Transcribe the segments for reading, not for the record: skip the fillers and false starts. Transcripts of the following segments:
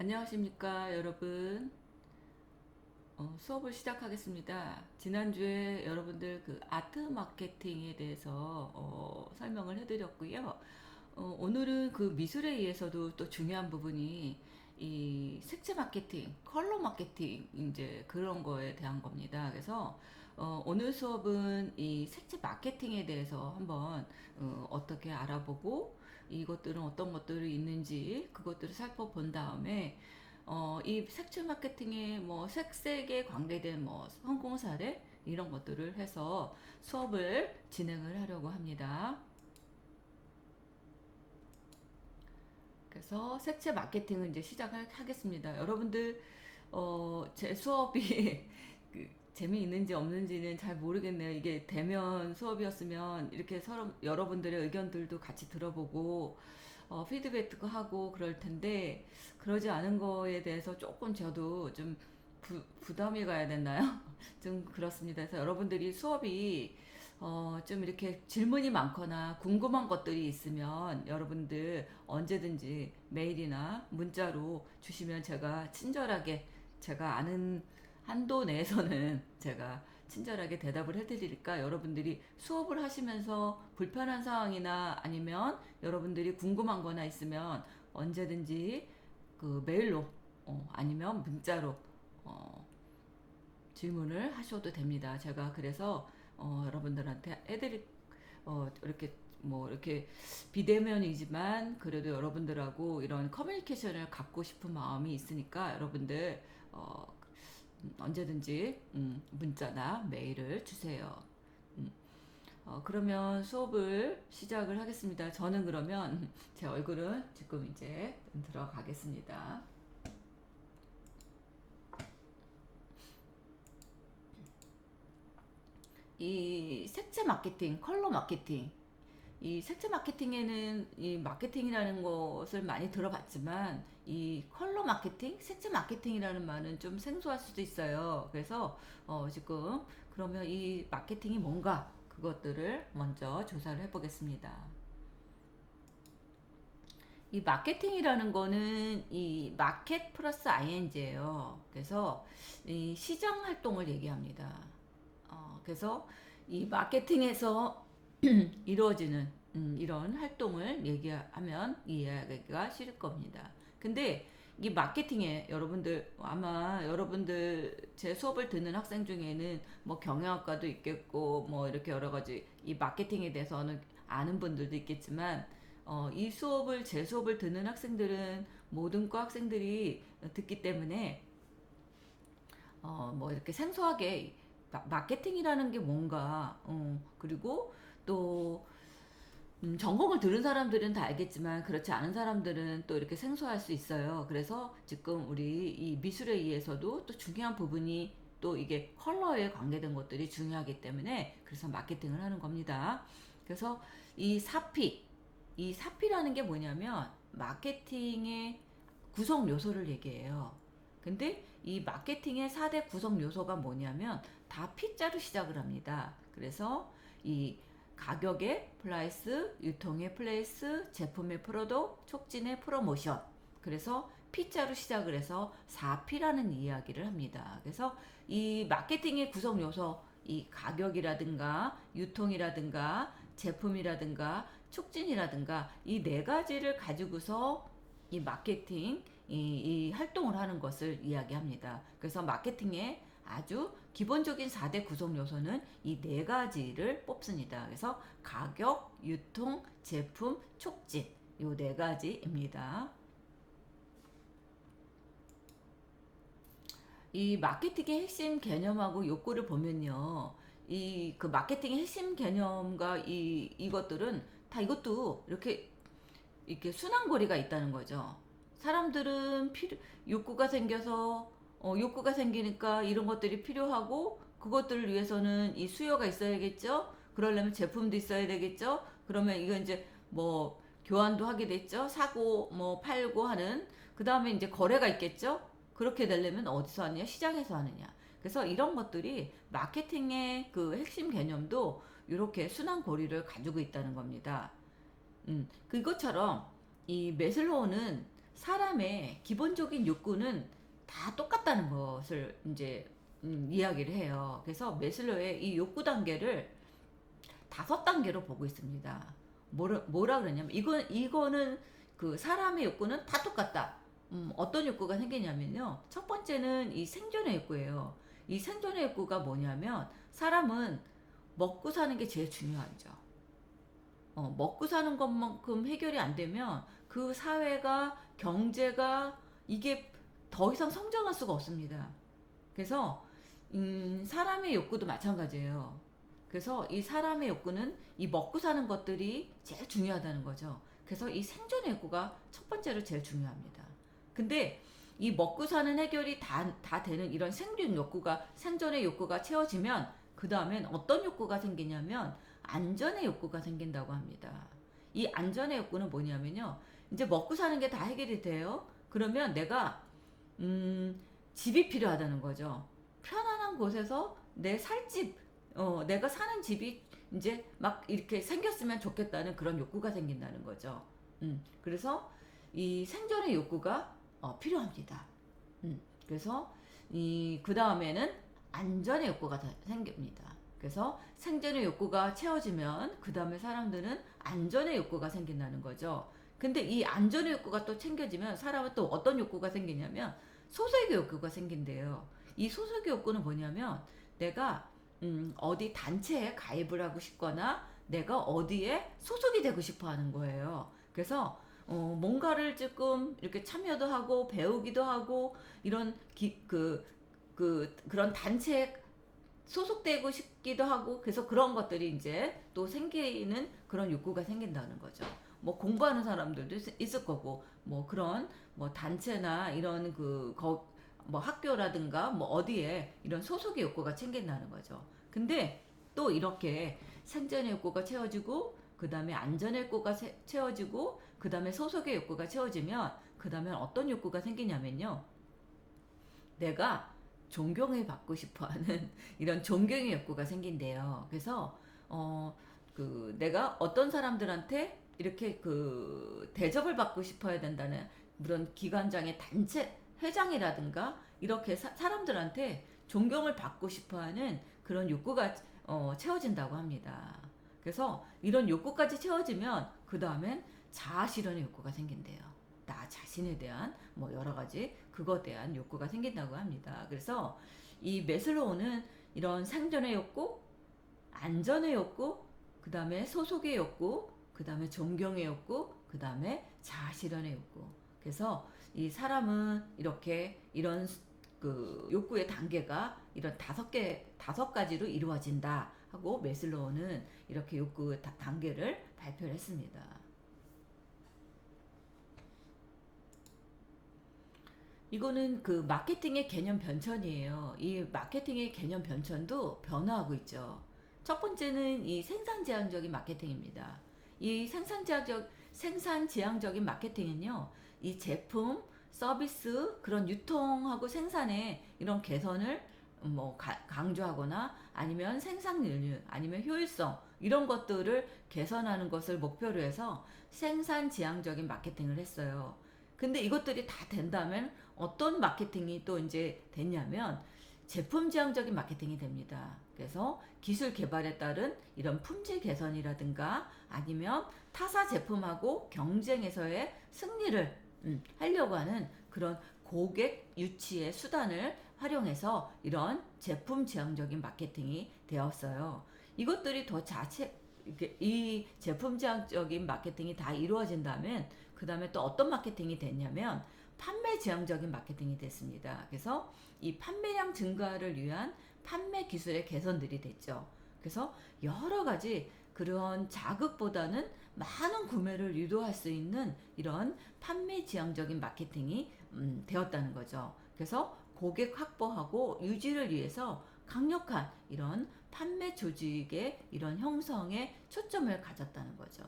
안녕하십니까 여러분. 수업을 시작하겠습니다. 지난주에 여러분들 그 아트 마케팅에 대해서 설명을 해드렸고요. 오늘은 그 미술에 의해서도 또 중요한 부분이 이 색채 마케팅, 컬러 마케팅 이제 그런 거에 대한 겁니다. 그래서 오늘 수업은 이 색채 마케팅에 대해서 한번 어떻게 알아보고 이것들은 어떤 것들이 있는지 그것들을 살펴본 다음에 이 색채 마케팅의 뭐 색색에 관계된 뭐 성공 사례 이런 것들을 해서 수업을 진행을 하려고 합니다. 그래서 색채 마케팅을 이제 시작을 하겠습니다. 여러분들 제 수업이 그 재미있는지 없는지는 잘 모르겠네요. 이게 대면 수업이었으면 이렇게 서로 여러분들의 의견들도 같이 들어보고 피드백도 하고 그럴 텐데 그러지 않은 거에 대해서 조금 저도 좀 부담이 가야 됐나요? 좀 그렇습니다. 그래서 여러분들이 수업이 좀 이렇게 질문이 많거나 궁금한 것들이 있으면 여러분들 언제든지 메일이나 문자로 주시면 제가 친절하게 제가 아는 한도 내에서는 제가 친절하게 대답을 해드리니까 여러분들이 수업을 하시면서 불편한 상황이나 아니면 여러분들이 궁금한 거나 있으면 언제든지 그 메일로 아니면 문자로 질문을 하셔도 됩니다. 제가 그래서 여러분들한테 애들이 이렇게 뭐 이렇게 비대면이지만 그래도 여러분들하고 이런 커뮤니케이션을 갖고 싶은 마음이 있으니까 여러분들 언제든지 문자나 메일을 주세요. 그러면 수업을 시작을 하겠습니다. 저는 그러면 제 얼굴은 지금 이제 들어가겠습니다. 이 색채 마케팅, 컬러 마케팅, 이 색채 마케팅에는 이 마케팅이라는 것을 많이 들어봤지만 이 컬러 마케팅, 색채 마케팅이라는 말은 좀 생소할 수도 있어요. 그래서 지금 그러면 이 마케팅이 뭔가 그것들을 먼저 조사를 해보겠습니다. 이 마케팅이라는 거는 이 마켓 플러스 ing예요. 그래서 이 시장 활동을 얘기합니다. 그래서 이 마케팅에서 이루어지는 이런 활동을 얘기하면 이해하기가 쉬울 겁니다. 근데 이 마케팅에 여러분들 아마 여러분들 제 수업을 듣는 학생 중에는 뭐 경영학과도 있겠고 뭐 이렇게 여러 가지 이 마케팅에 대해서는 아는 분들도 있겠지만 이 수업을 제 수업을 듣는 학생들은 모든 과 학생들이 듣기 때문에 뭐 이렇게 생소하게 마케팅이라는 게 뭔가 그리고 또 전공을 들은 사람들은 다 알겠지만 그렇지 않은 사람들은 또 이렇게 생소할 수 있어요. 그래서 지금 우리 이 미술에 의해서도 또 중요한 부분이 또 이게 컬러에 관계된 것들이 중요하기 때문에 그래서 마케팅을 하는 겁니다. 그래서 이 사피라는 게 뭐냐면 마케팅의 구성 요소를 얘기해요. 근데 이 마케팅의 4대 구성 요소가 뭐냐면 다 P자로 시작을 합니다. 그래서 이 가격의 플라이스, 유통의 플레이스, 제품의 프로덕, 촉진의 프로모션. 그래서 P자로 시작을 해서 4P라는 이야기를 합니다. 그래서 이 마케팅의 구성 요소, 이 가격이라든가 유통이라든가 제품이라든가 촉진이라든가 이 네 가지를 가지고서 이 마케팅 이 활동을 하는 것을 이야기합니다. 그래서 마케팅의 아주 기본적인 4대 구성 요소는 이 네 가지를 뽑습니다. 그래서 가격, 유통, 제품, 촉진 요 네 가지입니다. 이 마케팅의 핵심 개념하고 욕구를 보면요. 이 그 마케팅의 핵심 개념과 이것들은 다 이것도 이렇게 순환고리가 있다는 거죠. 사람들은 욕구가 생겨서 욕구가 생기니까 이런 것들이 필요하고 그것들을 위해서는 이 수요가 있어야겠죠. 그러려면 제품도 있어야 되겠죠. 그러면 이거 이제 뭐 교환도 하게 됐죠. 사고 뭐 팔고 하는 그 다음에 이제 거래가 있겠죠. 그렇게 되려면 어디서 하느냐? 시장에서 하느냐? 그래서 이런 것들이 마케팅의 그 핵심 개념도 이렇게 순환 고리를 가지고 있다는 겁니다. 그것처럼 이 매슬로우는 사람의 기본적인 욕구는 다 똑같다는 것을 이제 이야기를 해요. 그래서 메슬로의 이 욕구 단계를 5단계로 보고 있습니다. 뭐라 그러냐면 이거는 그 사람의 욕구는 다 똑같다. 어떤 욕구가 생기냐면요. 첫 번째는 이 생존의 욕구예요. 이 생존의 욕구가 뭐냐면 사람은 먹고 사는 게 제일 중요하죠. 먹고 사는 것만큼 해결이 안 되면 그 사회가 경제가 이게 더 이상 성장할 수가 없습니다. 그래서 사람의 욕구도 마찬가지예요. 그래서 이 사람의 욕구는 이 먹고 사는 것들이 제일 중요하다는 거죠. 그래서 이 생존의 욕구가 첫 번째로 제일 중요합니다. 근데 이 먹고 사는 해결이 다 되는 이런 생존의 욕구가 채워지면 그 다음엔 어떤 욕구가 생기냐면 안전의 욕구가 생긴다고 합니다. 이 안전의 욕구는 뭐냐면요. 이제 먹고 사는 게 다 해결이 돼요. 그러면 내가 집이 필요하다는 거죠. 편안한 곳에서 내가 사는 집이 이제 막 이렇게 생겼으면 좋겠다는 그런 욕구가 생긴다는 거죠. 그래서 이 생존의 욕구가 필요합니다. 그래서 그 다음에는 안전의 욕구가 생깁니다. 그래서 생존의 욕구가 채워지면 그 다음에 사람들은 안전의 욕구가 생긴다는 거죠. 근데 이 안전의 욕구가 또 챙겨지면 사람은 또 어떤 욕구가 생기냐면 소속의 욕구가 생긴대요. 이 소속의 욕구는 뭐냐면 내가 어디 단체에 가입을 하고 싶거나 내가 어디에 소속이 되고 싶어 하는 거예요. 그래서 뭔가를 조금 이렇게 참여도 하고 배우기도 하고 이런 그런 단체에 소속되고 싶기도 하고 그래서 그런 것들이 이제 또 생기는 그런 욕구가 생긴다는 거죠. 뭐 공부하는 사람들도 있을 거고 뭐 그런 뭐 단체나 이런 뭐 학교라든가 뭐 어디에 이런 소속의 욕구가 생긴다는 거죠. 근데 또 이렇게 생존의 욕구가 채워지고 그 다음에 안전의 욕구가 채워지고 그 다음에 소속의 욕구가 채워지면 그 다음에 어떤 욕구가 생기냐면요. 내가 존경을 받고 싶어하는 이런 존경의 욕구가 생긴대요. 그래서 내가 어떤 사람들한테 이렇게 대접을 받고 싶어야 된다는 그런 기관장의 단체 회장이라든가 이렇게 사람들한테 존경을 받고 싶어하는 그런 욕구가 채워진다고 합니다. 그래서 이런 욕구까지 채워지면 그 다음엔 자아 실현의 욕구가 생긴대요. 나 자신에 대한 뭐 여러 가지 그거에 대한 욕구가 생긴다고 합니다. 그래서 이 메슬로우는 이런 생존의 욕구, 안전의 욕구, 그 다음에 소속의 욕구, 그 다음에 존경의 욕구, 그 다음에 자아 실현의 욕구. 그래서 이 사람은 이렇게 이런 욕구의 단계가 이런 5가지로 이루어진다 하고 메슬로우는 이렇게 욕구 단계를 발표를 했습니다. 이거는 마케팅의 개념 변천이에요. 이 마케팅의 개념 변천도 변화하고 있죠. 첫 번째는 이 생산 지향적인 마케팅입니다. 이 생산 지향적인 마케팅은요, 이 제품, 서비스, 그런 유통하고 생산의 이런 개선을 뭐 강조하거나 아니면 생산률, 아니면 효율성 이런 것들을 개선하는 것을 목표로 해서 생산 지향적인 마케팅을 했어요. 근데 이것들이 다 된다면 어떤 마케팅이 또 이제 됐냐면 제품 지향적인 마케팅이 됩니다. 그래서 기술 개발에 따른 이런 품질 개선이라든가 아니면 타사 제품하고 경쟁에서의 승리를 하려고 하는 그런 고객 유치의 수단을 활용해서 이런 제품 지향적인 마케팅이 되었어요. 이것들이 이 제품 지향적인 마케팅이 다 이루어진다면 그 다음에 또 어떤 마케팅이 됐냐면 판매 지향적인 마케팅이 됐습니다. 그래서 이 판매량 증가를 위한 판매 기술의 개선들이 됐죠. 그래서 여러 가지 그런 자극보다는 많은 구매를 유도할 수 있는 이런 판매 지향적인 마케팅이 되었다는 거죠. 그래서 고객 확보하고 유지를 위해서 강력한 이런 판매 조직의 이런 형성에 초점을 가졌다는 거죠.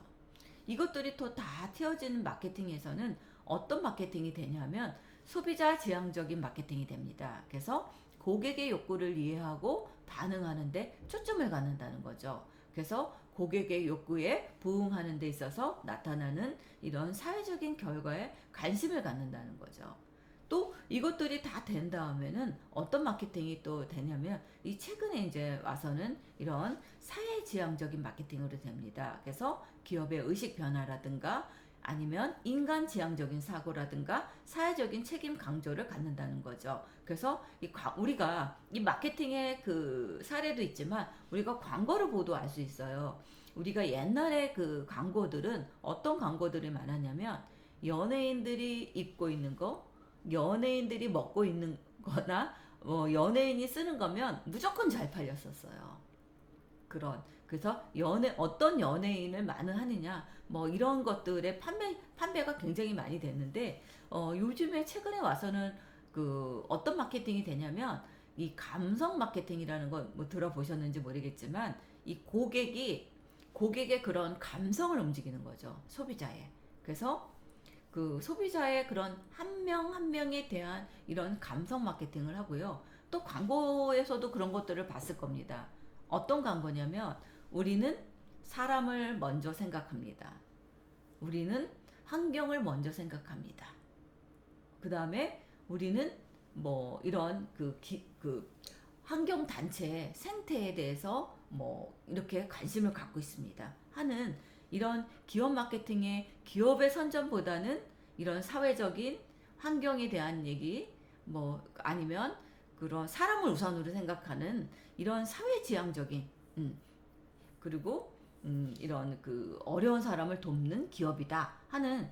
이것들이 또 다 튀어지는 마케팅에서는 어떤 마케팅이 되냐면 소비자 지향적인 마케팅이 됩니다. 그래서 고객의 욕구를 이해하고 반응하는데 초점을 갖는다는 거죠. 그래서 고객의 욕구에 부응하는 데 있어서 나타나는 이런 사회적인 결과에 관심을 갖는다는 거죠. 또 이것들이 다 된 다음에는 어떤 마케팅이 또 되냐면 이 최근에 이제 와서는 이런 사회지향적인 마케팅으로 됩니다. 그래서 기업의 의식 변화라든가 아니면 인간지향적인 사고라든가 사회적인 책임 강조를 갖는다는 거죠. 그래서 우리가 이 마케팅의 그 사례도 있지만 우리가 광고를 보도 알 수 있어요. 우리가 옛날에 그 광고들은 어떤 광고들이 많았냐면 연예인들이 입고 있는 거, 연예인들이 먹고 있는 거나 연예인이 쓰는 거면 무조건 잘 팔렸었어요. 그래서 어떤 연예인을 많이 하느냐 뭐 이런 것들의 판매가 굉장히 많이 됐는데 요즘에 최근에 와서는 그 어떤 마케팅이 되냐면 이 감성 마케팅이라는 거 뭐 들어보셨는지 모르겠지만 이 고객의 그런 감성을 움직이는 거죠, 소비자의. 그래서 그 소비자의 그런 한 명 한 명에 대한 이런 감성 마케팅을 하고요. 또 광고에서도 그런 것들을 봤을 겁니다. 어떤 광고냐면 우리는 사람을 먼저 생각합니다. 우리는 환경을 먼저 생각합니다. 그 다음에 우리는 뭐 이런 그 환경 단체 생태에 대해서 뭐 이렇게 관심을 갖고 있습니다 하는 이런 기업 마케팅의 기업의 선전보다는 이런 사회적인 환경에 대한 얘기 뭐 아니면 그런 사람을 우선으로 생각하는 이런 사회지향적인 그리고 이런 그 어려운 사람을 돕는 기업이다 하는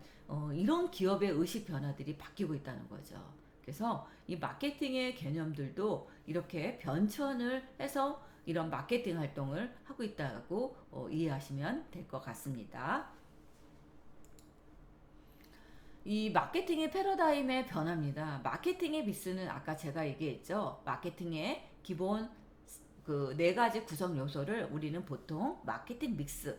이런 기업의 의식 변화들이 바뀌고 있다는 거죠. 그래서 이 마케팅의 개념들도 이렇게 변천을 해서 이런 마케팅 활동을 하고 있다고 이해하시면 될 것 같습니다. 이 마케팅의 패러다임의 변화입니다. 마케팅의 미스는 아까 제가 얘기했죠. 마케팅의 기본 그 네 가지 구성 요소를 우리는 보통 마케팅 믹스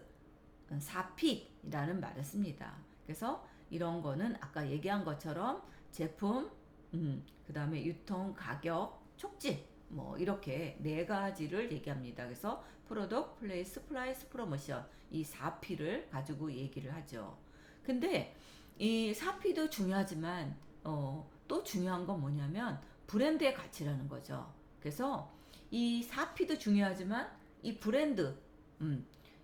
4P라는 말을 씁니다. 그래서 이런 거는 아까 얘기한 것처럼 제품, 그 다음에 유통, 가격, 촉진 뭐 이렇게 네 가지를 얘기합니다. 그래서 프로덕트, 플레이스, 프라이스, 프로모션 이 4P를 가지고 얘기를 하죠. 근데 이 4P도 중요하지만 또 중요한 건 뭐냐면 브랜드의 가치라는 거죠. 그래서 이 4P도 중요하지만 이 브랜드,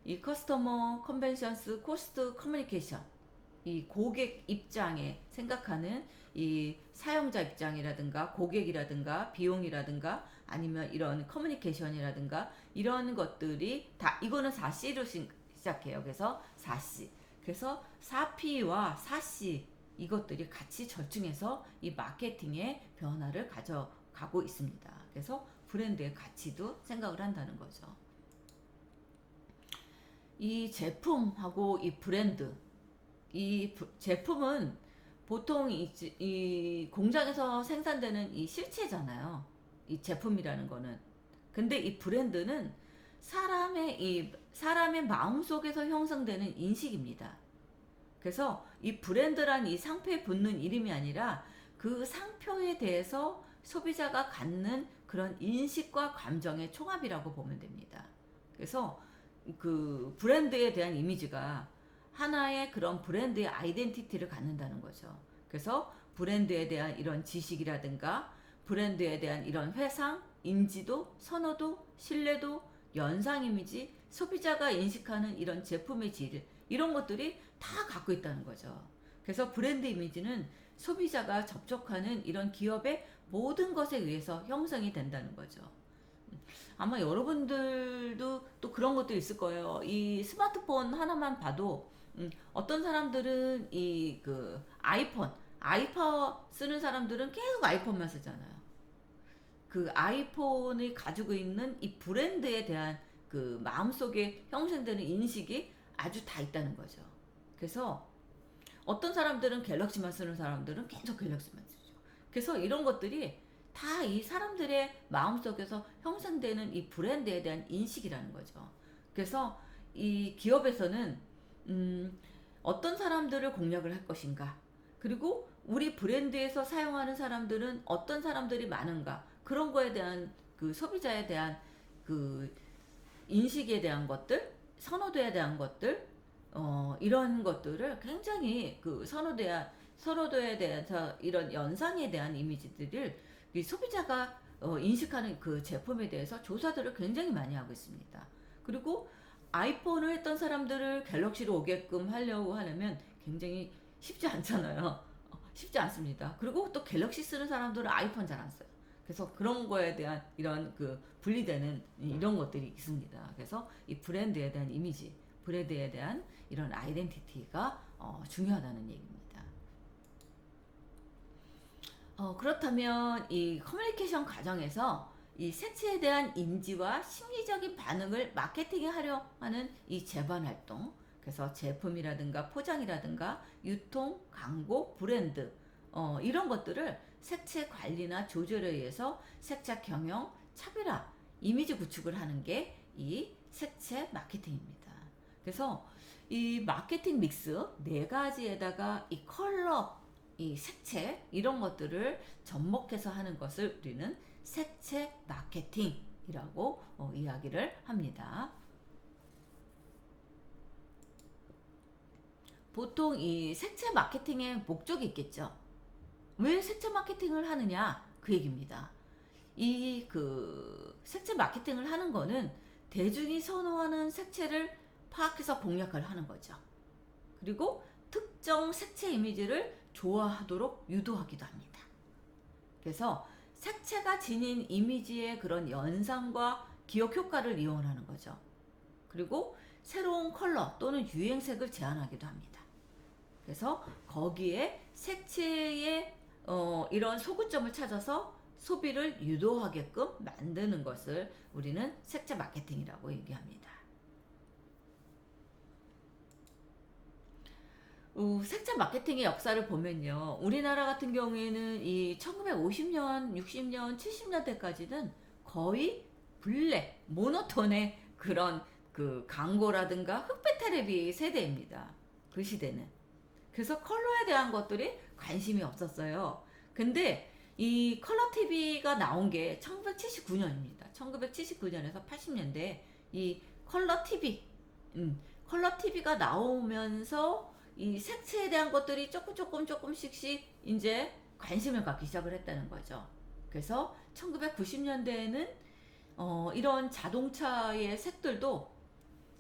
이 커스터머 컨벤션스 코스트 커뮤니케이션 이 고객 입장에 생각하는 이 사용자 입장이라든가 고객이라든가 비용이라든가 아니면 이런 커뮤니케이션이라든가 이런 것들이 다 이거는 4C로 시작해요. 그래서 4C. 그래서 4P와 4C 이것들이 같이 절충해서 이 마케팅의 변화를 가져가고 있습니다. 그래서 브랜드의 가치도 생각을 한다는 거죠. 이 제품하고 이 브랜드 이 제품은 보통 이 공장에서 생산되는 이 실체잖아요. 이 제품이라는 거는. 근데 이 브랜드는 사람의 마음 속에서 형성되는 인식입니다. 그래서 이 브랜드란 이 상표에 붙는 이름이 아니라 그 상표에 대해서 소비자가 갖는 그런 인식과 감정의 총합이라고 보면 됩니다. 그래서 그 브랜드에 대한 이미지가 하나의 그런 브랜드의 아이덴티티를 갖는다는 거죠. 그래서 브랜드에 대한 이런 지식이라든가 브랜드에 대한 이런 회상, 인지도, 선호도, 신뢰도, 연상 이미지, 소비자가 인식하는 이런 제품의 질 이런 것들이 다 갖고 있다는 거죠. 그래서 브랜드 이미지는 소비자가 접촉하는 이런 기업의 모든 것에 의해서 형성이 된다는 거죠. 아마 여러분들도 또 그런 것도 있을 거예요. 이 스마트폰 하나만 봐도 어떤 사람들은 이 그 아이폰 쓰는 사람들은 계속 아이폰만 쓰잖아요. 그 아이폰이 가지고 있는 이 브랜드에 대한 그 마음속에 형성되는 인식이 아주 다 있다는 거죠. 그래서 어떤 사람들은 갤럭시만 쓰는 사람들은 계속 갤럭시만 쓰죠. 그래서 이런 것들이 다 이 사람들의 마음속에서 형성되는 이 브랜드에 대한 인식이라는 거죠. 그래서 이 기업에서는 어떤 사람들을 공략을 할 것인가, 그리고 우리 브랜드에서 사용하는 사람들은 어떤 사람들이 많은가, 그런 거에 대한 그 소비자에 대한 그 인식에 대한 것들, 선호도에 대한 것들, 이런 것들을 굉장히 그 선호도에 대해서 이런 연상에 대한 이미지들을 이 소비자가 인식하는 그 제품에 대해서 조사들을 굉장히 많이 하고 있습니다. 그리고 아이폰을 했던 사람들을 갤럭시로 오게끔 하려고 하려면 굉장히 쉽지 않잖아요. 쉽지 않습니다. 그리고 또 갤럭시 쓰는 사람들은 아이폰 잘 안 써요. 그래서 그런 거에 대한 이런 그 분리되는 이런 것들이 있습니다. 그래서 이 브랜드에 대한 이미지, 브랜드에 대한 이런 아이덴티티가 중요하다는 얘기입니다. 그렇다면 이 커뮤니케이션 과정에서 이 색채에 대한 인지와 심리적인 반응을 마케팅에 하려 하는 이 제반 활동, 그래서 제품이라든가 포장이라든가 유통, 광고, 브랜드, 이런 것들을 색채 관리나 조절에 의해서 색채 경영, 차별화, 이미지 구축을 하는 게 이 색채 마케팅입니다. 그래서 이 마케팅 믹스 네 가지에다가 이 컬러, 이 색채 이런 것들을 접목해서 하는 것을 우리는 색채 마케팅이라고 이야기를 합니다. 보통 이 색채 마케팅의 목적이 있겠죠. 왜 색채 마케팅을 하느냐 그 얘기입니다. 이 그 색채 마케팅을 하는 거는 대중이 선호하는 색채를 파악해서 공략을 하는 거죠. 그리고 특정 색채 이미지를 좋아하도록 유도하기도 합니다. 그래서 색채가 지닌 이미지의 그런 연상과 기억 효과를 이용하는 거죠. 그리고 새로운 컬러 또는 유행색을 제안하기도 합니다. 그래서 거기에 색채의 이런 소구점을 찾아서 소비를 유도하게끔 만드는 것을 우리는 색채 마케팅이라고 얘기합니다. 색채 마케팅의 역사를 보면요. 우리나라 같은 경우에는 이 1950년, 60년, 70년대까지는 거의 블랙, 모노톤의 그런 그 광고라든가 흑백 텔레비 세대입니다. 그 시대는. 그래서 컬러에 대한 것들이 관심이 없었어요. 근데 이 컬러 TV가 나온 게 1979년입니다. 1979년에서 80년대 이 컬러 TV, 컬러 TV가 나오면서 이 색채에 대한 것들이 조금씩씩 이제 관심을 갖기 시작을 했다는 거죠. 그래서 1990년대에는 이런 자동차의 색들도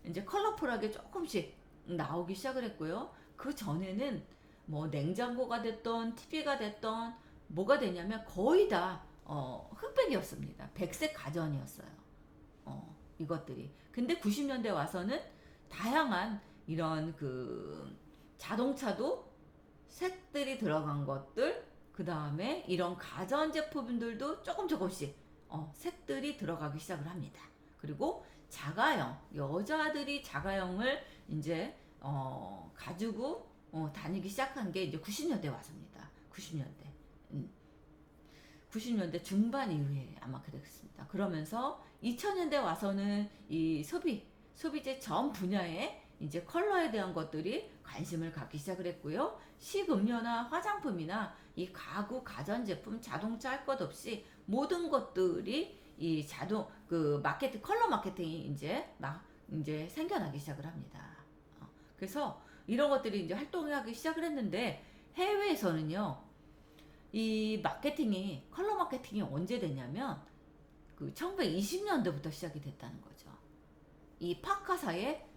이제 컬러풀하게 조금씩 나오기 시작을 했고요. 그 전에는 뭐 냉장고가 됐던 TV가 됐던 뭐가 되냐면 거의 다 흑백이었습니다. 백색 가전이었어요. 이것들이. 근데 90년대 와서는 다양한 이런 그 자동차도 색들이 들어간 것들, 그 다음에 이런 가전제품들도 조금씩 색들이 들어가기 시작을 합니다. 그리고 자가용, 여자들이 자가용을 이제 가지고 다니기 시작한 게 이제 90년대 와서입니다. 90년대. 90년대 중반 이후에 아마 그랬습니다. 그러면서 2000년대 와서는 이 소비재 전 분야에 이제 컬러에 대한 것들이 관심을 갖기 시작을 했고요. 식음료나 화장품이나 이 가구, 가전제품, 자동차 할 것 없이 모든 것들이 이 마케팅, 컬러 마케팅이 이제 생겨나기 시작을 합니다. 그래서 이런 것들이 이제 활동하기 시작을 했는데 해외에서는요, 이 마케팅이, 컬러 마케팅이 언제 되냐면 그 1920년대부터 시작이 됐다는 거죠. 이 파카사의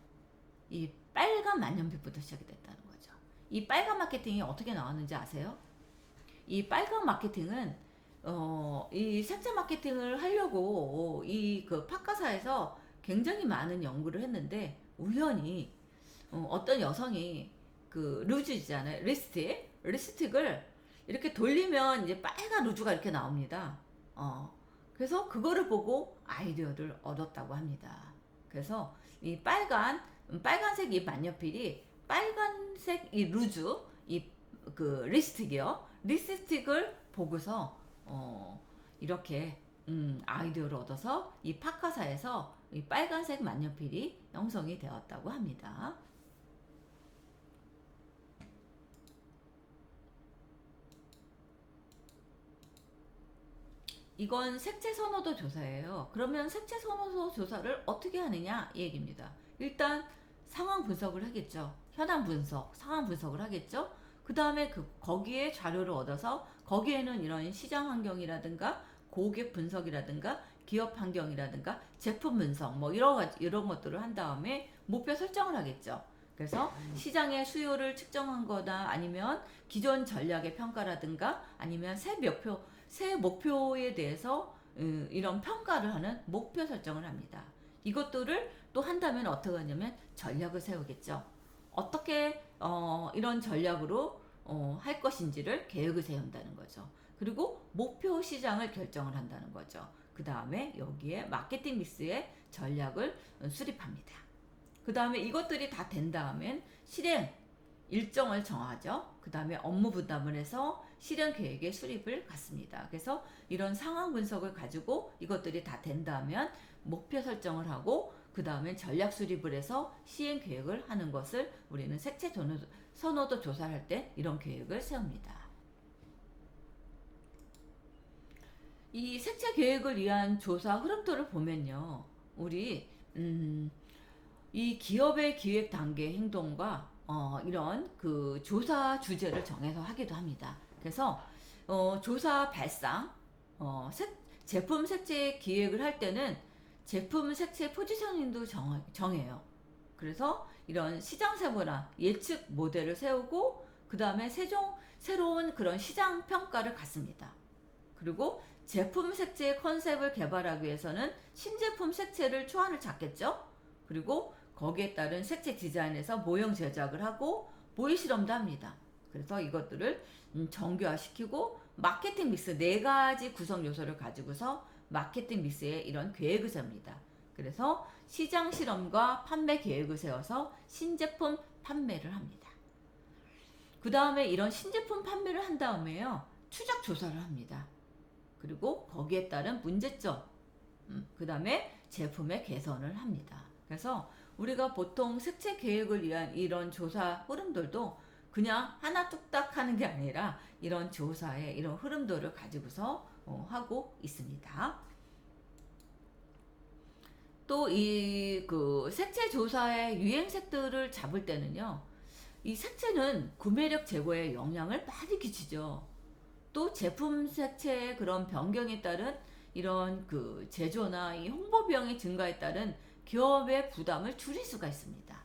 이 빨간 만년필부터 시작이 됐다는 거죠. 이 빨간 마케팅이 어떻게 나왔는지 아세요? 이 빨간 마케팅은 이 색채 마케팅을 하려고 이 그 파카사에서 굉장히 많은 연구를 했는데 우연히 어떤 여성이 그 루즈잖아요. 립스틱을 이렇게 돌리면 이제 빨간 루즈가 이렇게 나옵니다. 그래서 그거를 보고 아이디어를 얻었다고 합니다. 그래서 이 빨간색 이 만년필이 빨간색 이 루즈 이 그 립스틱을 보고서 이렇게 아이디어를 얻어서 이 파카사에서 이 빨간색 만년필이 형성이 되었다고 합니다. 이건 색채 선호도 조사예요. 그러면 색채 선호도 조사를 어떻게 하느냐 이 얘기입니다. 일단 상황 분석을 하겠죠. 현황 분석, 상황 분석을 하겠죠. 그 다음에 거기에 자료를 얻어서 거기에는 이런 시장 환경이라든가 고객 분석이라든가 기업 환경이라든가 제품 분석 뭐 이런 것들을 한 다음에 목표 설정을 하겠죠. 그래서 시장의 수요를 측정한 거나 아니면 기존 전략의 평가라든가 아니면 새 목표에 대해서 이런 평가를 하는 목표 설정을 합니다. 이것들을 또 한다면 어떻게 하냐면 전략을 세우겠죠. 어떻게 이런 전략으로 할 것인지를 계획을 세운다는 거죠. 그리고 목표 시장을 결정을 한다는 거죠. 그 다음에 여기에 마케팅 믹스의 전략을 수립합니다. 그 다음에 이것들이 다 된 다음엔 실행 일정을 정하죠. 그 다음에 업무 분담을 해서 실행 계획의 수립을 갖습니다. 그래서 이런 상황 분석을 가지고 이것들이 다 된다면 목표 설정을 하고 그 다음에 전략 수립을 해서 시행 계획을 하는 것을 우리는 색채 선호도 조사를 할 때 이런 계획을 세웁니다. 이 색채 계획을 위한 조사 흐름도를 보면요. 우리 이 기업의 기획 단계 행동과 이런 그 조사 주제를 정해서 하기도 합니다. 그래서 조사 발상, 제품 색채 기획을 할 때는 제품 색채 포지셔닝도 정해요. 그래서 이런 시장 세분화 예측 모델을 세우고 그 다음에 새로운 그런 시장 평가를 갖습니다. 그리고 제품 색채 컨셉을 개발하기 위해서는 신제품 색채를 초안을 잡겠죠. 그리고 거기에 따른 색채 디자인에서 모형 제작을 하고 모의 실험도 합니다. 그래서 이것들을 정교화시키고 마케팅 믹스 4가지 구성 요소를 가지고서 마케팅 믹스의 이런 계획을 세웁니다. 그래서 시장 실험과 판매 계획을 세워서 신제품 판매를 합니다. 그 다음에 이런 신제품 판매를 한 다음에요. 추적 조사를 합니다. 그리고 거기에 따른 문제점, 그 다음에 제품의 개선을 합니다. 그래서 우리가 보통 색채 계획을 위한 이런 조사 흐름들도 그냥 하나 뚝딱 하는 게 아니라 이런 조사의 이런 흐름들을 가지고서 하고 있습니다. 또 이 그 색채 조사의 유행색들을 잡을 때는요. 이 색채는 구매력 제고에 영향을 많이 끼치죠. 또 제품 색채의 그런 변경에 따른 이런 그 제조나 이 홍보 비용의 증가에 따른 기업의 부담을 줄일 수가 있습니다.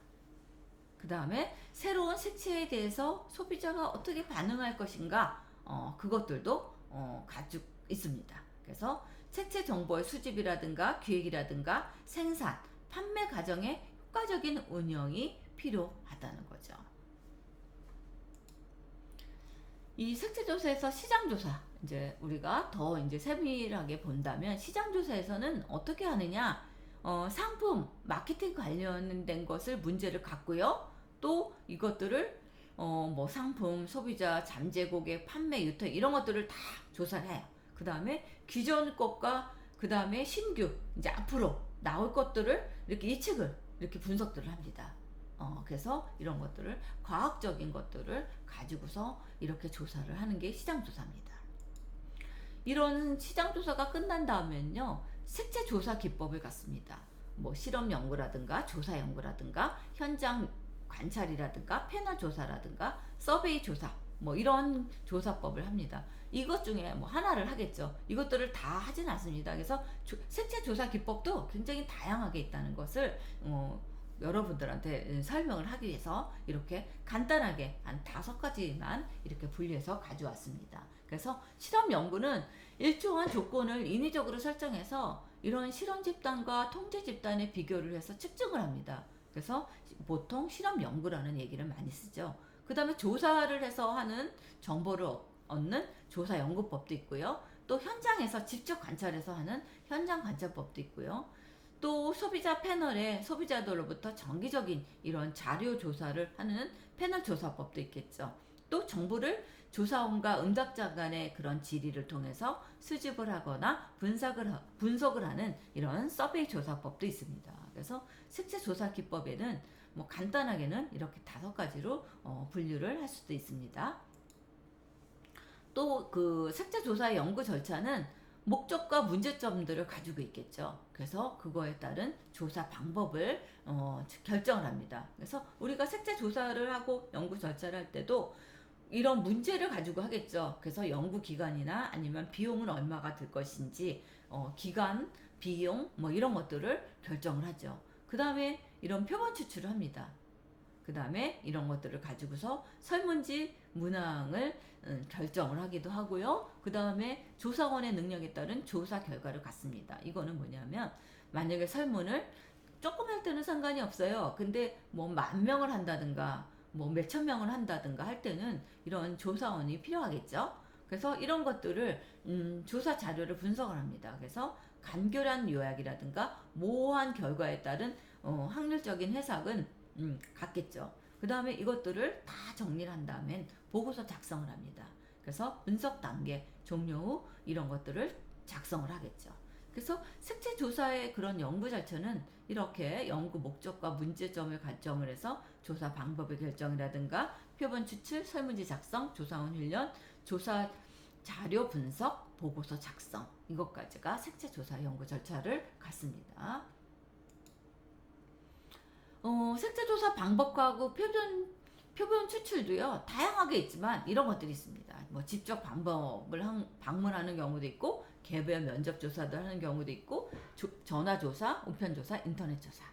그 다음에 새로운 색채에 대해서 소비자가 어떻게 반응할 것인가 그것들도 가지고 있습니다. 그래서 색채 정보의 수집이라든가 기획이라든가 생산, 판매 과정의 효과적인 운영이 필요하다는 거죠. 이 색채 조사에서 시장 조사 이제 우리가 더 이제 세밀하게 본다면 시장 조사에서는 어떻게 하느냐? 상품, 마케팅 관련된 것을 문제를 갖고요. 또 이것들을 뭐 상품, 소비자, 잠재 고객, 판매, 유통 이런 것들을 다 조사를 해요. 그 다음에 기존 것과 그 다음에 신규 이제 앞으로 나올 것들을 이렇게 예측을 이렇게 분석들을 합니다. 그래서 이런 것들을 과학적인 것들을 가지고서 이렇게 조사를 하는 게 시장 조사입니다. 이런 시장 조사가 끝난 다음엔요. 색채 조사 기법을 갖습니다. 뭐 실험 연구라든가 조사 연구라든가 현장 관찰이라든가 패널 조사라든가 서베이 조사 뭐 이런 조사법을 합니다. 이것 중에 뭐 하나를 하겠죠. 이것들을 다 하진 않습니다. 그래서 색채 조사 기법도 굉장히 다양하게 있다는 것을 여러분들한테 설명을 하기 위해서 이렇게 간단하게 한 5가지만 이렇게 분리해서 가져왔습니다. 그래서 실험 연구는 일정한 조건을 인위적으로 설정해서 이런 실험 집단과 통제 집단의 비교를 해서 측정을 합니다. 그래서 보통 실험 연구라는 얘기를 많이 쓰죠. 그 다음에 조사를 해서 하는 정보를 얻는 조사 연구법도 있고요. 또 현장에서 직접 관찰해서 하는 현장 관찰법도 있고요. 또 소비자 패널에 소비자들로부터 정기적인 이런 자료 조사를 하는 패널 조사법도 있겠죠. 또 정보를 조사원과 응답자 간의 그런 질의를 통해서 수집을 하거나 분석을 하는 이런 서베이 조사법도 있습니다. 그래서 색채 조사 기법에는 뭐 간단하게는 이렇게 5가지로 분류를 할 수도 있습니다. 또 그 색채 조사의 연구 절차는 목적과 문제점들을 가지고 있겠죠. 그래서 그거에 따른 조사 방법을 결정을 합니다. 그래서 우리가 색채 조사를 하고 연구 절차를 할 때도 이런 문제를 가지고 하겠죠. 그래서 연구 기간이나 아니면 비용은 얼마가 들 것인지, 기간, 비용, 뭐 이런 것들을 결정을 하죠. 그 다음에 이런 표본 추출을 합니다. 그 다음에 이런 것들을 가지고서 설문지 문항을 결정을 하기도 하고요. 그 다음에 조사원의 능력에 따른 조사 결과를 갖습니다. 이거는 뭐냐면 만약에 설문을 조금 할 때는 상관이 없어요. 근데 뭐 10,000명을 한다든가 뭐 몇천 명을 한다든가 할 때는 이런 조사원이 필요하겠죠. 그래서 이런 것들을 조사 자료를 분석을 합니다. 그래서 간결한 요약이라든가 모호한 결과에 따른 확률적인 해석은 같겠죠. 그 다음에 이것들을 다 정리를 한 다음엔 보고서 작성을 합니다. 그래서 분석 단계 종료 후 이런 것들을 작성을 하겠죠. 그래서 색채 조사의 그런 연구 절차는 이렇게 연구 목적과 문제점을 결정을 해서 조사 방법의 결정이라든가 표본 추출, 설문지 작성, 조사원 훈련, 조사 자료 분석, 보고서 작성 이것까지가 색채 조사 연구 절차를 갖습니다. 색채 조사 방법하고 표본 추출도요 다양하게 있지만 이런 것들이 있습니다. 뭐 직접 방문하는 경우도 있고 개별 면접 조사도 하는 경우도 있고 전화 조사, 우편 조사, 인터넷 조사.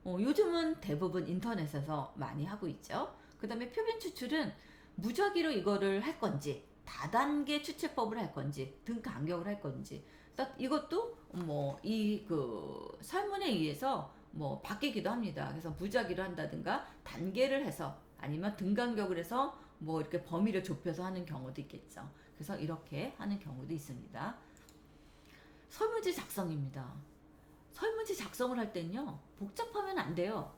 요즘은 대부분 인터넷에서 많이 하고 있죠. 그 다음에 표본 추출은 무작위로 이거를 할 건지 다단계 추출법을 할 건지 등 간격을 할 건지 이것도 뭐 이 그 설문에 의해서 뭐 바뀌기도 합니다. 그래서 무작위로 한다든가 단계를 해서 아니면 등 간격을 해서 뭐 이렇게 범위를 좁혀서 하는 경우도 있겠죠. 그래서 이렇게 하는 경우도 있습니다. 설문지 작성입니다. 설문지 작성을 할 땐요 복잡하면 안 돼요.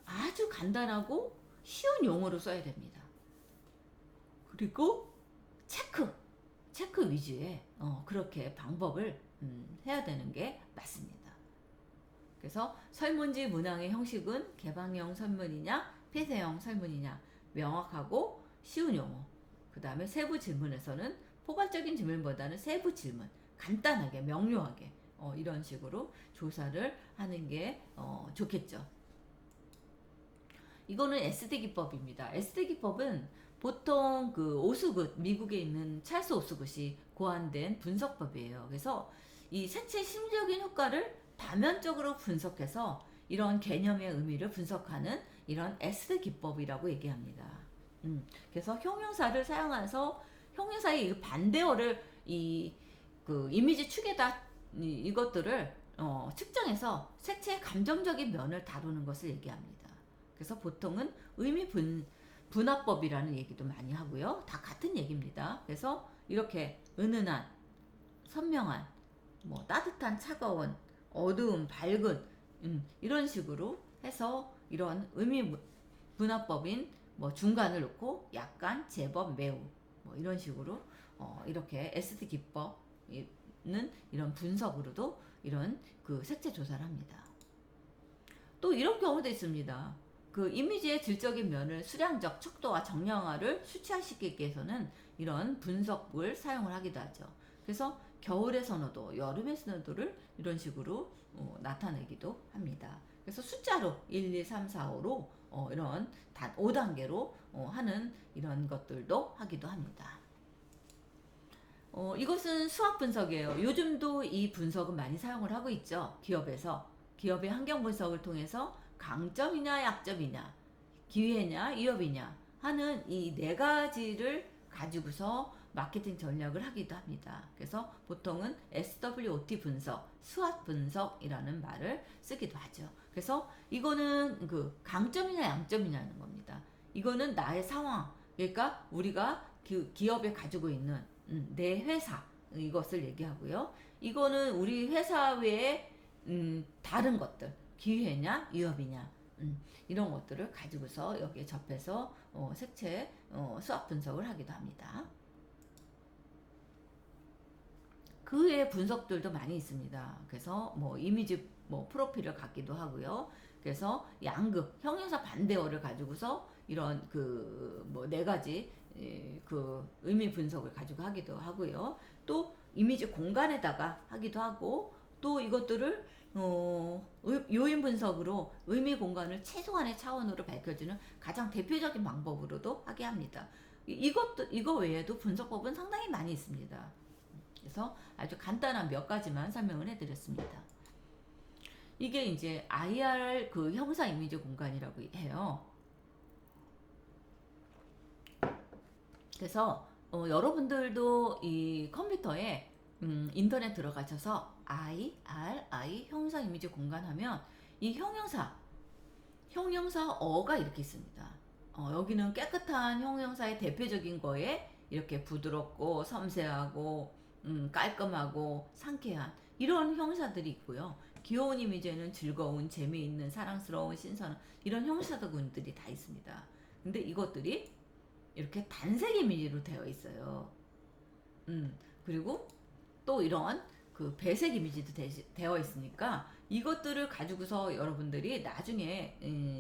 아주 간단하고 쉬운 용어로 써야 됩니다. 그리고 체크 위주의 그렇게 방법을 해야 되는 게 맞습니다. 그래서 설문지 문항의 형식은 개방형 설문이냐 폐쇄형 설문이냐 명확하고 쉬운 용어. 그 다음에 세부 질문에서는 포괄적인 질문보다는 세부 질문 간단하게 명료하게 이런 식으로 조사를 하는 게 좋겠죠. 이거는 SD 기법입니다. SD 기법은 보통 그 오스굿 미국에 있는 찰스 오스굿이 고안된 분석법이에요. 그래서 이 색채 심리적인 효과를 다면적으로 분석해서 이런 개념의 의미를 분석하는 이런 SD 기법이라고 얘기합니다. 그래서 형용사를 사용해서 형용사의 반대어를 그 이미지 축에다 이것들을 측정해서 색채의 감정적인 면을 다루는 것을 얘기합니다. 그래서 보통은 의미 분화법이라는 얘기도 많이 하고요. 다 같은 얘기입니다. 그래서 이렇게 은은한, 선명한, 뭐 따뜻한, 차가운, 어두운, 밝은 이런 식으로 해서 이런 의미 분화법인 뭐 중간을 놓고 약간, 제법, 매우 뭐 이런 식으로 이렇게 SD 기법은 이런 분석으로도 이런 그 색채 조사를 합니다. 또 이런 경우도 있습니다. 그 이미지의 질적인 면을 수량적 척도와 정량화를 수치화시키기 위해서는 이런 분석을 사용을 하기도 하죠. 그래서 겨울의 선호도, 여름의 선호도를 이런 식으로 나타내기도 합니다. 그래서 숫자로 1, 2, 3, 4, 5로 이런 5단계로 하는 이런 것들도 하기도 합니다. 이것은 수학 분석이에요. 요즘도 이 분석은 많이 사용을 하고 있죠. 기업에서. 기업의 환경 분석을 통해서 강점이냐 약점이냐 기회냐 위협이냐 하는 이 네 가지를 가지고서 마케팅 전략을 하기도 합니다. 그래서 보통은 SWOT 분석, 수학 분석이라는 말을 쓰기도 하죠. 그래서 이거는 그 강점이냐 양점이냐는 겁니다. 이거는 나의 상황, 그러니까 우리가 기업에 가지고 있는 내 회사 이것을 얘기하고요. 이거는 우리 회사 외에 다른 것들 기회냐 위협이냐 이런 것들을 가지고서 여기에 접해서 색채 수학 분석을 하기도 합니다. 그 외에 분석들도 많이 있습니다. 그래서 뭐 이미지 뭐 프로필을 갖기도 하고요. 그래서 양극 형용사 반대어를 가지고서 이런 그 뭐 네 가지 그 의미 분석을 가지고 하기도 하고요. 또 이미지 공간에다가 하기도 하고, 또 이것들을 요인 분석으로 의미 공간을 최소한의 차원으로 밝혀주는 가장 대표적인 방법으로도 하게 합니다. 이거 외에도 분석법은 상당히 많이 있습니다. 그래서 아주 간단한 몇 가지만 설명을 해드렸습니다. 이게 이제 IR 그 형상 이미지 공간이라고 해요. 그래서 여러분들도 이 컴퓨터에 인터넷 들어가셔서 IRI 형상 이미지 공간 하면 이 형용사어가 이렇게 있습니다. 여기는 깨끗한 형용사의 대표적인 거에 이렇게 부드럽고 섬세하고 깔끔하고 상쾌한 이런 형사들이 있고요. 귀여운 이미지에는 즐거운, 재미있는, 사랑스러운, 신선한 이런 형사들이 다 있습니다. 근데 이것들이 이렇게 단색 이미지로 되어 있어요. 그리고 또 이런 그 배색 이미지도 되어 있으니까 이것들을 가지고서 여러분들이 나중에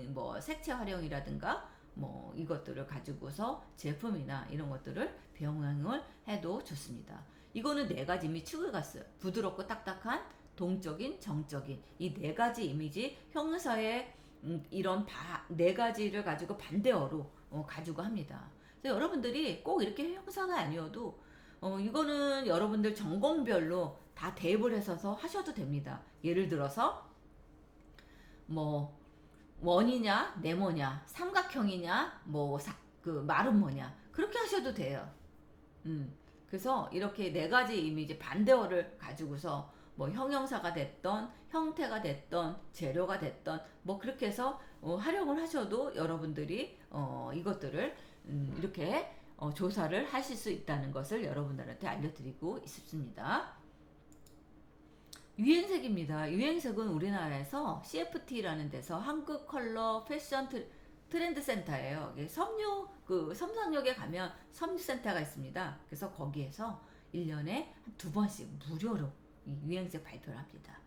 뭐 색채 활용이라든가 뭐 이것들을 가지고서 제품이나 이런 것들을 병행을 해도 좋습니다. 이거는 네 가지 이미 축을 갔어요. 부드럽고 딱딱한, 동적인, 정적인 이 네 가지 이미지 형사의 이런 네 가지를 가지고 반대어로 가지고 합니다. 그래서 여러분들이 꼭 이렇게 형사가 아니어도 이거는 여러분들 전공별로 다 대입을 해서 하셔도 됩니다. 예를 들어서 뭐 원이냐 네모냐 삼각형이냐 뭐 그 말은 뭐냐 그렇게 하셔도 돼요. 그래서 이렇게 네 가지 이미지 반대어를 가지고서 뭐 형용사가 됐던 형태가 됐던 재료가 됐던 뭐 그렇게 해서 활용을 하셔도 여러분들이 이것들을 이렇게 조사를 하실 수 있다는 것을 여러분들한테 알려드리고 싶습니다. 유행색입니다. 유행색은 우리나라에서 CFT라는 데서 한국 컬러 패션 트렌드 센터예요. 섬상역에 가면 섬유센터가 있습니다. 그래서 거기에서 1년에 두 번씩 무료로 이 유행색 발표를 합니다.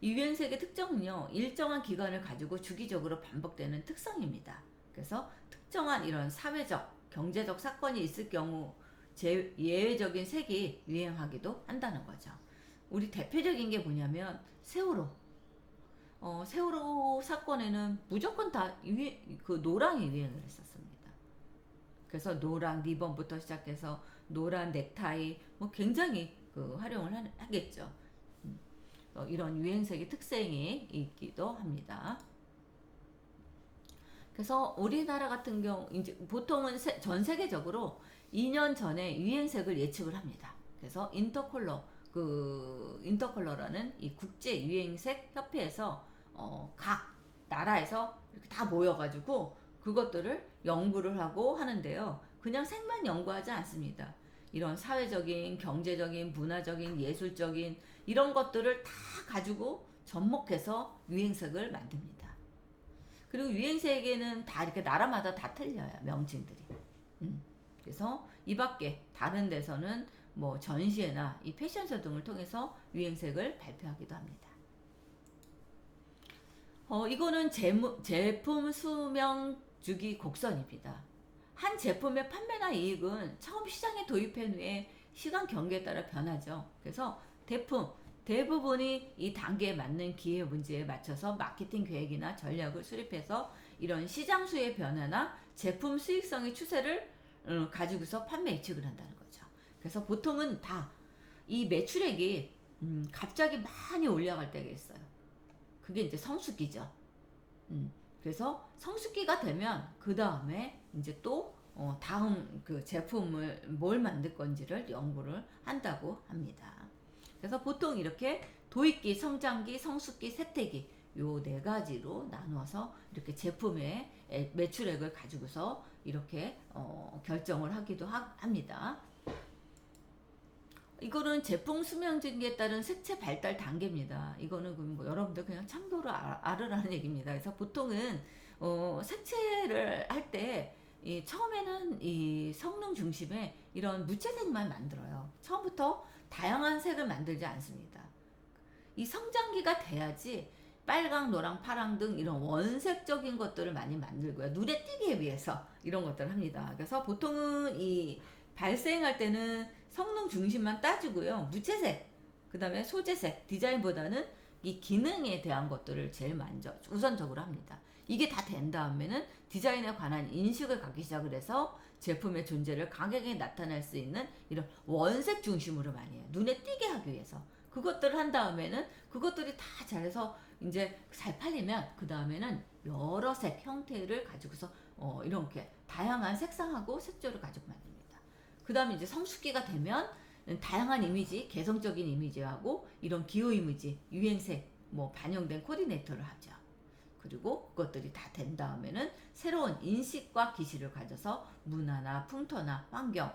이 유행색의 특징은요, 일정한 기간을 가지고 주기적으로 반복되는 특성입니다. 그래서 특정한 이런 사회적, 경제적 사건이 있을 경우 예외적인 색이 유행하기도 한다는 거죠. 우리 대표적인 게 뭐냐면 세월호. 세월호 사건에는 무조건 다 그 노랑이 유행을 했었습니다. 그래서 노랑 리본부터 시작해서 노란 넥타이 뭐 굉장히 그 활용을 하겠죠. 이런 유행색의 특성이 있기도 합니다. 그래서 우리나라 같은 경우 이제 보통은 전 세계적으로 2년 전에 유행색을 예측을 합니다. 그래서 인터컬러라는 이 국제 유행색 협회에서 각 나라에서 이렇게 다 모여가지고 그것들을 연구를 하고 하는데요. 그냥 색만 연구하지 않습니다. 이런 사회적인, 경제적인, 문화적인, 예술적인 이런 것들을 다 가지고 접목해서 유행색을 만듭니다. 그리고 유행색에는 다 이렇게 나라마다 다 틀려요. 명칭들이. 그래서 이 밖에 다른 데서는 뭐 전시회나 이 패션쇼 등을 통해서 유행색을 발표하기도 합니다. 이거는 제품 수명 주기 곡선입니다. 한 제품의 판매나 이익은 처음 시장에 도입한 후에 시간 경계에 따라 변하죠. 그래서 대부분이 이 단계에 맞는 기회 문제에 맞춰서 마케팅 계획이나 전략을 수립해서 이런 시장 수의 변화나 제품 수익성의 추세를 가지고서 판매 예측을 한다는 거죠. 그래서 보통은 다 이 매출액이 갑자기 많이 올라갈 때가 있어요. 그게 이제 성수기죠. 그래서 성수기가 되면 그 다음에 이제 또 다음 그 제품을 뭘 만들 건지를 연구를 한다고 합니다. 그래서 보통 이렇게 도입기, 성장기, 성수기, 세태기 요 네 가지로 나누어서 이렇게 제품의 매출액을 가지고서 이렇게 결정을 하기도 합니다. 이거는 제품 수명증에 따른 색채 발달 단계입니다. 이거는 뭐 여러분들 그냥 참고로 알으라는 얘기입니다. 그래서 보통은 색채를 할 때 처음에는 이 성능 중심의 이런 무채색만 만들어요. 처음부터 다양한 색을 만들지 않습니다. 이 성장기가 돼야지 빨강, 노랑, 파랑 등 이런 원색적인 것들을 많이 만들고요. 눈에 띄기 위해서 이런 것들을 합니다. 그래서 보통은 이 발생할 때는 성능 중심만 따지고요. 무채색, 그 다음에 소재색, 디자인보다는 이 기능에 대한 것들을 제일 먼저 우선적으로 합니다. 이게 다 된 다음에는 디자인에 관한 인식을 갖기 시작을 해서 제품의 존재를 강하게 나타낼 수 있는 이런 원색 중심으로 많이 해요. 눈에 띄게 하기 위해서. 그것들을 한 다음에는 그것들이 다 잘해서 이제 잘 팔리면 그 다음에는 여러 색 형태를 가지고서 이렇게 다양한 색상하고 색조를 가지고 만듭니다. 그 다음에 이제 성숙기가 되면 다양한 이미지, 개성적인 이미지하고 이런 기호 이미지, 유행색 뭐 반영된 코디네이터를 하죠. 그리고 그것들이 다 된 다음에는 새로운 인식과 기시를 가져서 문화나 풍토나 환경,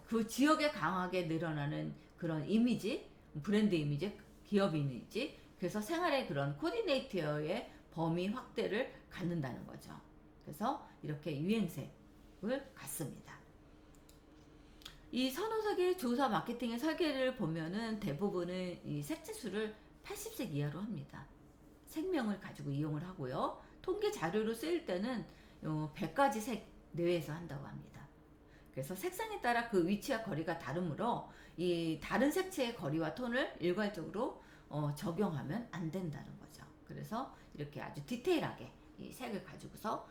그 지역에 강하게 늘어나는 그런 이미지, 브랜드 이미지, 기업 이미지, 그래서 생활의 그런 코디네이터의 범위 확대를 갖는다는 거죠. 그래서 이렇게 유행색을 갖습니다. 이 선호색의 조사 마케팅의 설계를 보면은 대부분은 이 색지수를 80색 이하로 합니다. 색명을 가지고 이용을 하고요. 통계 자료로 쓰일 때는 100가지 색 내외에서 한다고 합니다. 그래서 색상에 따라 그 위치와 거리가 다르므로 이 다른 색채의 거리와 톤을 일괄적으로 적용하면 안 된다는 거죠. 그래서 이렇게 아주 디테일하게 이 색을 가지고서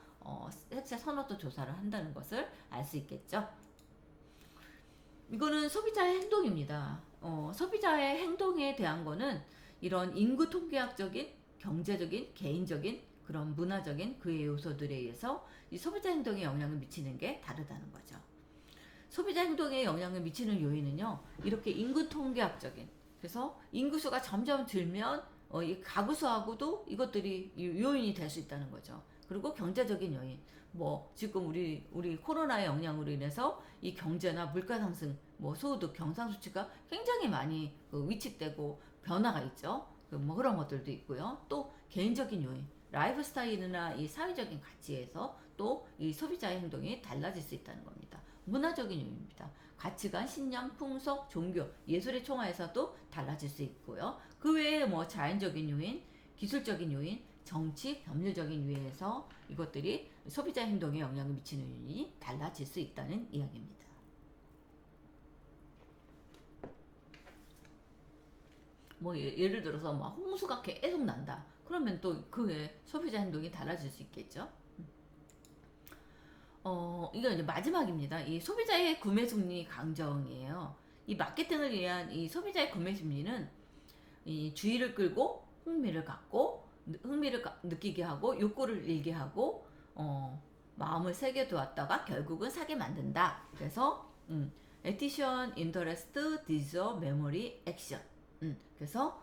색채 선호도 조사를 한다는 것을 알 수 있겠죠. 이거는 소비자의 행동입니다. 소비자의 행동에 대한 거는 이런 인구 통계학적인, 경제적인, 개인적인, 그런 문화적인 그의 요소들에 의해서 이 소비자 행동에 영향을 미치는 게 다르다는 거죠. 소비자 행동에 영향을 미치는 요인은요, 이렇게 인구 통계학적인, 그래서 인구수가 점점 들면 이 가구 수하고도 이것들이 요인이 될 수 있다는 거죠. 그리고 경제적인 요인, 뭐 지금 우리 코로나의 영향으로 인해서 이 경제나 물가 상승, 뭐 소득, 경상 수치가 굉장히 많이 위축되고 변화가 있죠. 뭐 그런 것들도 있고요. 또 개인적인 요인, 라이프 스타일이나 이 사회적인 가치에서 또 이 소비자의 행동이 달라질 수 있다는 겁니다. 문화적인 요인입니다. 가치관, 신념, 풍속, 종교, 예술의 총화에서도 달라질 수 있고요. 그 외에 뭐 자연적인 요인, 기술적인 요인, 정치, 법률적인 요인에서 이것들이 소비자 행동에 영향을 미치는 요인이 달라질 수 있다는 이야기입니다. 뭐 예를 들어서 막 홍수가 계속 난다. 그러면 또 그의 소비자 행동이 달라질 수 있겠죠. 이건 이제 마지막입니다. 이 소비자의 구매 심리 강정이에요. 이 마케팅을 위한 이 소비자의 구매 심리는 이 주의를 끌고 흥미를 느끼게 하고 욕구를 일게 하고 마음을 새겨 두었다가 결국은 사게 만든다. 그래서 Attention, Interest, Desire, Memory, Action. 그래서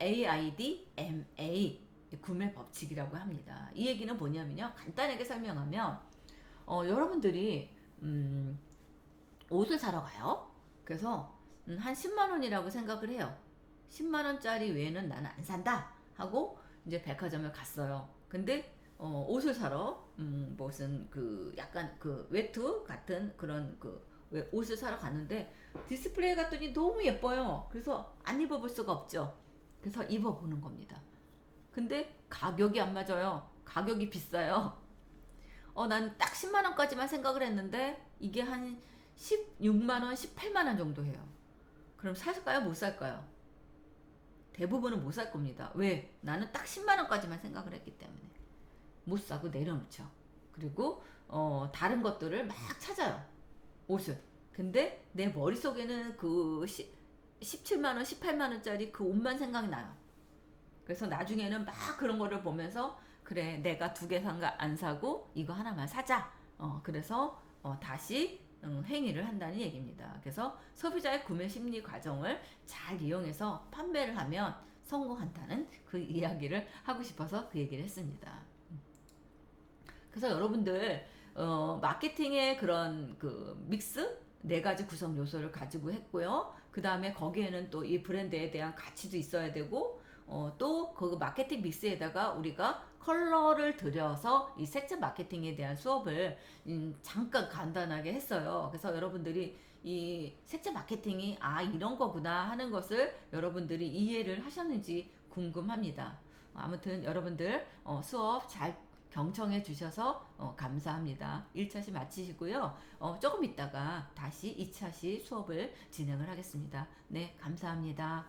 AIDMA 구매 법칙이라고 합니다. 이 얘기는 뭐냐면요. 간단하게 설명하면 여러분들이 옷을 사러 가요. 그래서 한 10만 원이라고 생각을 해요. 10만 원짜리 외에는 나는 안 산다 하고 이제 백화점을 갔어요. 근데 옷을 사러 무슨 그 약간 그 외투 같은 그런 그 옷을 사러 갔는데 디스플레이 갔더니 너무 예뻐요. 그래서 안 입어볼 수가 없죠. 그래서 입어보는 겁니다. 근데 가격이 안 맞아요. 가격이 비싸요. 난 딱 10만 원까지만 생각을 했는데 이게 한 16만 원, 18만 원 정도 해요. 그럼 살까요? 못 살까요? 대부분은 못 살 겁니다. 왜? 나는 딱 10만 원까지만 생각을 했기 때문에. 못 사고 내려놓죠. 그리고 다른 것들을 막 찾아요. 옷을. 근데 내 머릿속에는 그 17만 원, 18만 원짜리 그 옷만 생각이 나요. 그래서 나중에는 막 그런 거를 보면서 그래 내가 두 개 안 사고 이거 하나만 사자. 그래서 다시 행위를 한다는 얘기입니다. 그래서 소비자의 구매 심리 과정을 잘 이용해서 판매를 하면 성공한다는 그 이야기를 하고 싶어서 그 얘기를 했습니다. 그래서 여러분들 마케팅의 그런 그 믹스 4가지 구성 요소를 가지고 했고요. 그 다음에 거기에는 또 이 브랜드에 대한 가치도 있어야 되고 또 그 마케팅 믹스에다가 우리가 컬러를 들여서 이 색채 마케팅에 대한 수업을 잠깐 간단하게 했어요. 그래서 여러분들이 이 색채 마케팅이 이런 거구나 하는 것을 여러분들이 이해를 하셨는지 궁금합니다. 아무튼 여러분들 수업 잘 경청해 주셔서 감사합니다. 1차 시 마치시고요. 조금 있다가 다시 2차 시 수업을 진행을 하겠습니다. 네, 감사합니다.